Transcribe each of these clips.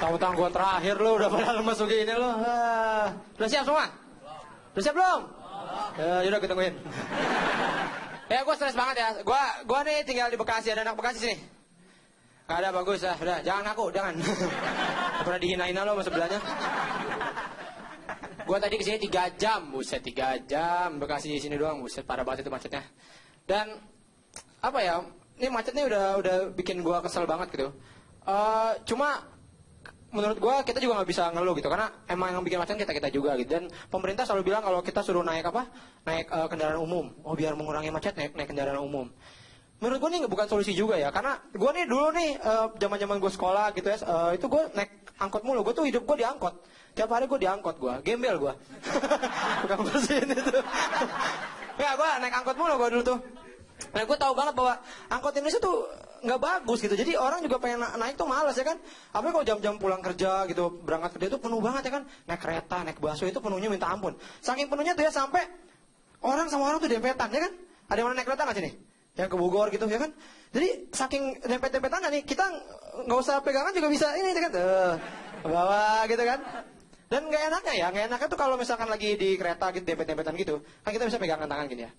Tahu-tahu gue terakhir lu udah pada masuk ini lu. Udah siap semua? Udah siap belum? Yaudah kita tungguin. Ya gue stres banget ya. Gue nih tinggal di Bekasi, ada anak Bekasi sini. Gak ada, bagus ya. Udah, jangan ngaku, jangan. Pernah dihina-hina lo sama sebelahnya. Gue tadi kesini 3 jam, buset 3 jam. Bekasi di sini doang, buset parah banget itu macetnya. Dan apa ya? Ini macetnya udah bikin gue kesel banget gitu. Cuma menurut gue kita juga nggak bisa ngeluh gitu, karena emang yang bikin macet kita juga gitu. Dan pemerintah selalu bilang kalau kita suruh naik kendaraan umum, biar mengurangi macet naik kendaraan umum. Menurut gue nih bukan solusi juga ya, karena gue nih dulu nih zaman gue sekolah gitu ya, itu gue naik angkot mulu. Gue tuh hidup gue di angkot, tiap hari gue di angkot, gue gembel gue. Bukan bersihin itu. Ya gue naik angkot mulu gue dulu tuh. Nah gue tahu banget bahwa angkot Indonesia tuh nggak bagus gitu. Jadi orang juga pengen naik tuh malas ya kan. Apalagi kalau jam-jam pulang kerja gitu, berangkat kerja itu penuh banget ya kan. Naik kereta, naik busway itu penuhnya minta ampun. Saking penuhnya tuh ya sampai orang sama orang tuh dempetan ya kan. Ada yang mana naik kereta nggak sini? Yang ke Bogor gitu ya kan. Jadi saking dempet-dempetan nih kita nggak usah pegangan juga bisa ini kan. Ke bawah gitu kan. Dan nggak enaknya tuh kalau misalkan lagi di kereta gitu dempet-dempetan gitu, kan kita bisa pegangan tangan gitu ya.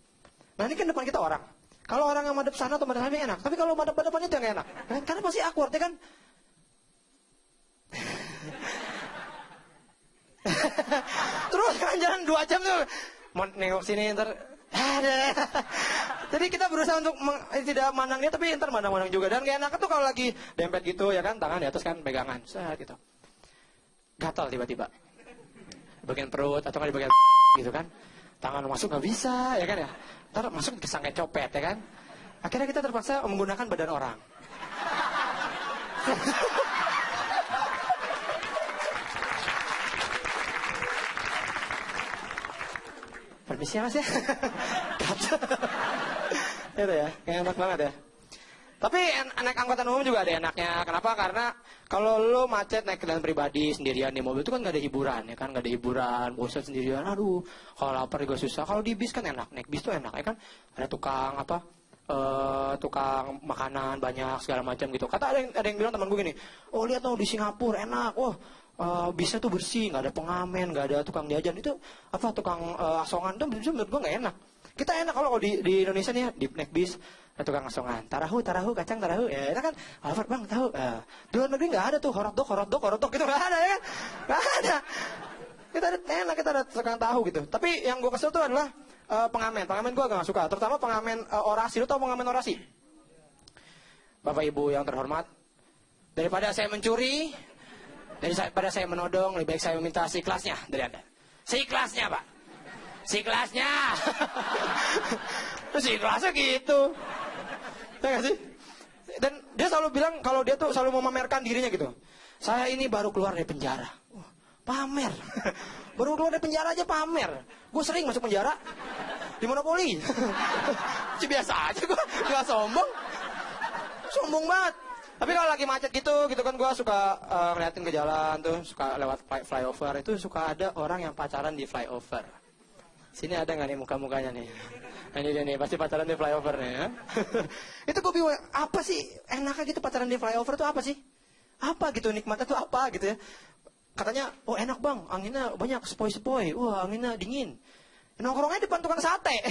Nah ini kan depan kita orang. Kalau orang yang madep sana atau madep sana enak. Tapi kalau madep-madepannya itu yang enak. Karena pasti awkward ya kan. Terus kan jalan 2 jam tuh. Mau nengok sini ntar. Jadi kita berusaha untuk tidak mandangnya, tapi ntar mandang-mandang juga. Dan gak enak tuh kalau lagi dempet gitu ya kan. Tangan di atas kan pegangan. Set gitu. Gatal tiba-tiba. Di bagian perut atau kan di bagian gitu kan. Tangan masuk nggak bisa ya kan ya. Ntar masuk kesangka copet ya kan. Akhirnya kita terpaksa menggunakan badan orang. Permisi ya mas ya. Itu ya, enak banget ya. Tapi naik angkutan umum juga ada enaknya. Kenapa? Karena kalau lo macet naik kendaraan pribadi sendirian di mobil itu kan nggak ada hiburan ya kan, nggak ada hiburan, bosan sendirian. Aduh, kalau lapar juga susah. Kalau di bis kan enak, naik bis tuh enak ya kan. Ada tukang makanan banyak segala macam gitu. Kata ada yang bilang teman gue gini, oh lihat tuh di Singapura enak, bisnya tuh bersih, nggak ada pengamen, nggak ada tukang jajan itu tukang asongan tuh menurut gue nggak enak. Kita enak kalau di Indonesia nih ya, di naik bis ada tukang asongan, tarahu kacang tarahu ya itu kan Alfred bang tahu. Di luar negeri nggak ada tuh hotdog gitu, nggak ada ya kan, nggak ada. Kita ada enak, kita ada tukang tahu gitu. Tapi yang gue kesel tuh adalah pengamen gue agak gak suka, terutama pengamen orasi. Lu tau pengamen orasi? Bapak Ibu yang terhormat, daripada saya mencuri, daripada saya menodong, lebih baik saya meminta seikhlasnya dari Anda. Seikhlasnya Pak, seikhlasnya. Seikhlasnya gitu, ya gak sih? Dan dia selalu bilang kalau dia tuh selalu memamerkan dirinya gitu. Saya ini baru keluar dari penjara. Pamer. Baru keluar dari penjara aja pamer. Gue sering masuk penjara di monopoli. Biasa aja gue, gak sombong banget. Tapi kalau lagi macet gitu kan gue suka ngeliatin ke jalan tuh, suka lewat flyover itu suka ada orang yang pacaran di flyover. Sini ada nggak nih muka-mukanya nih? Nah, ini dia nih, pasti pacaran di flyover nih ya. Itu gue bingung, apa sih enaknya gitu pacaran di flyover tuh apa sih? Apa gitu nikmatnya tuh apa gitu ya? Katanya, oh enak bang, anginnya banyak, sepoi-sepoi, wah anginnya dingin. Nongkrongnya depan tukang sate.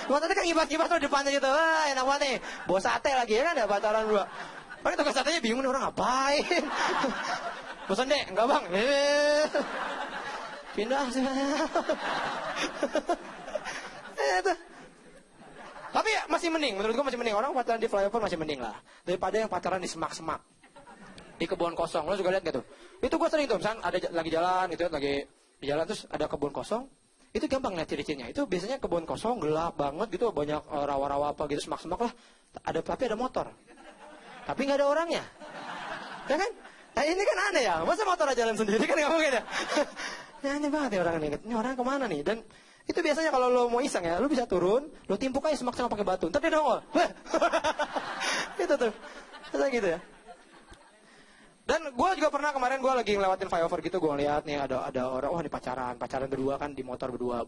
Tukang sate kan ngibat-ngibat tuh depannya gitu, wah enak banget nih. Bawa sate lagi ya kan, ada pacaran dua. Paling tukang satenya bingung nih orang ngapain. Bosan deh, enggak bang. Pindah. Itu. Tapi ya, masih mending, menurut gue masih mending. Orang pacaran di flyover masih mending lah daripada yang pacaran di semak-semak, di kebun kosong. Lo juga lihat gak tuh? Itu gue sering tuh, misalnya ada lagi jalan gitu, lagi di jalan terus ada kebun kosong. Itu gampang lihat ciri-cirinya. Itu biasanya kebun kosong gelap banget gitu, banyak rawa-rawa apa gitu, semak-semak lah. Tapi ada motor. Tapi nggak ada orangnya, ya kan? Nah ini kan aneh ya, masa motor aja jalan sendiri kan nggak mungkin ya? Nah, aneh banget ya orang ini orang kemana nih? Dan itu biasanya kalau lo mau iseng ya, lo bisa turun, lo timpuk aja semak-semak pakai batu, ntar dia nongol. Itu tuh, kayak gitu ya. Dan gue juga pernah kemarin gue lagi ngelewatin flyover gitu, gue ngeliat nih ada orang, wah ini pacaran berdua kan di motor berdua.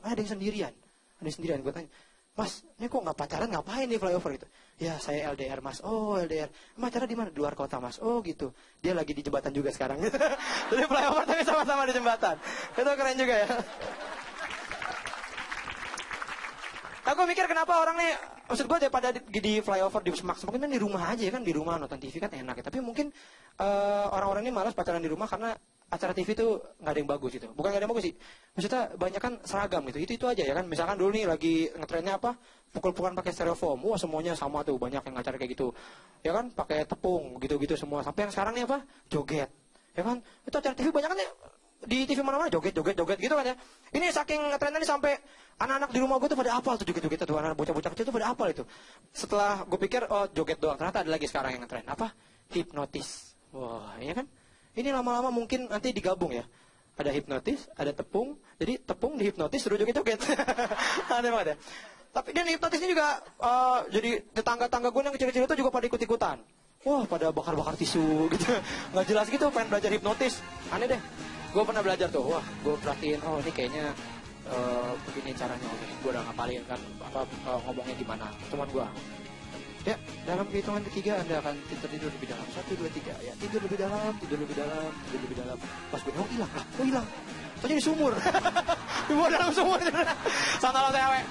Ada yang sendirian, gue tanya, Mas, ini kok nggak pacaran, ngapain di flyover gitu? Ya saya LDR mas. Oh LDR. Pacaran di mana? Di luar kota mas. Oh gitu. Dia lagi di jembatan juga sekarang. Gitu. Jadi flyover tapi sama-sama di jembatan. Itu keren juga ya. Aku mikir kenapa orang nih, maksud gue daripada di flyover di semak, mungkin kan di rumah aja kan, di rumah nonton TV kan enak ya. Tapi mungkin orang-orang ini malas pacaran di rumah karena acara TV itu nggak ada yang bagus gitu. Bukan nggak ada yang bagus sih, maksudnya banyak kan seragam gitu. Itu aja ya kan. Misalkan dulu nih lagi ngetrennya apa, pukul-pukulan pakai styrofoam. Wah semuanya sama tuh, banyak yang acara kayak gitu. Ya kan, pakai tepung gitu-gitu semua. Sampai yang sekarang nih apa, joget. Ya kan, itu acara TV banyak kan ya. Di TV mana-mana joget gitu kan ya. Ini saking trennya nih sampai anak-anak di rumah gue tuh pada apal tuh joget-joget tuh, anak bocah-bocah kecil tuh pada apal itu. Setelah gue pikir oh joget doang, ternyata ada lagi sekarang yang ngetren apa? Hipnotis. Wah, iya kan? Ini lama-lama mungkin nanti digabung ya. Ada hipnotis, ada tepung. Jadi tepung dihipnotis suruh joget-joget. Aneh banget ya. Tapi dan hipnotisnya juga jadi tetangga-tangga gue yang kecil-kecil itu juga pada ikut-ikutan. Wah, pada bakar-bakar tisu gitu. Nggak jelas gitu pengen belajar hipnotis. Aneh deh. Gue pernah belajar tuh, wah gue perhatiin, oh ini kayaknya begini caranya, oke, gue udah ngapalin kan, ngomongnya gimana, teman gue. Ya, dalam hitungan ketiga Anda akan tidur lebih dalam, 1, 2, 3, ya tidur lebih dalam, tidur lebih dalam, tidur lebih dalam. Pas gue, oh hilang lah, oh hilang, soalnya di sumur, di bawah dalam sumur, sana lo cewek.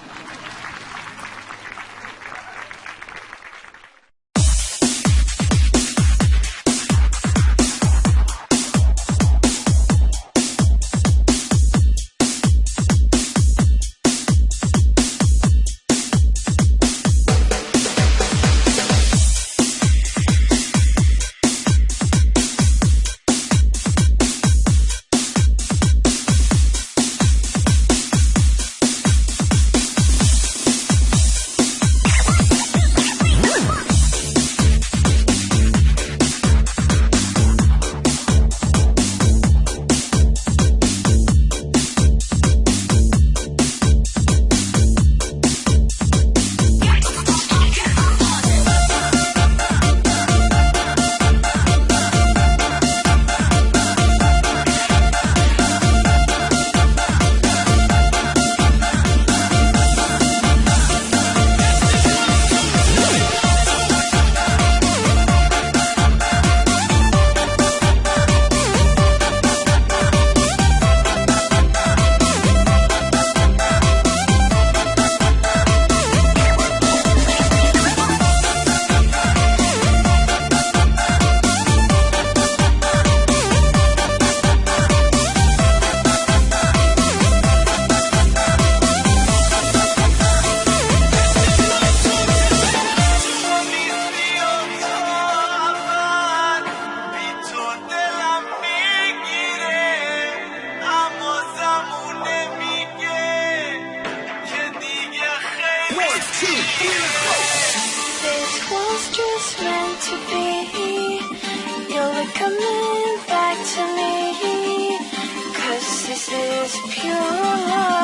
Coming back to me, 'cause this is pure love.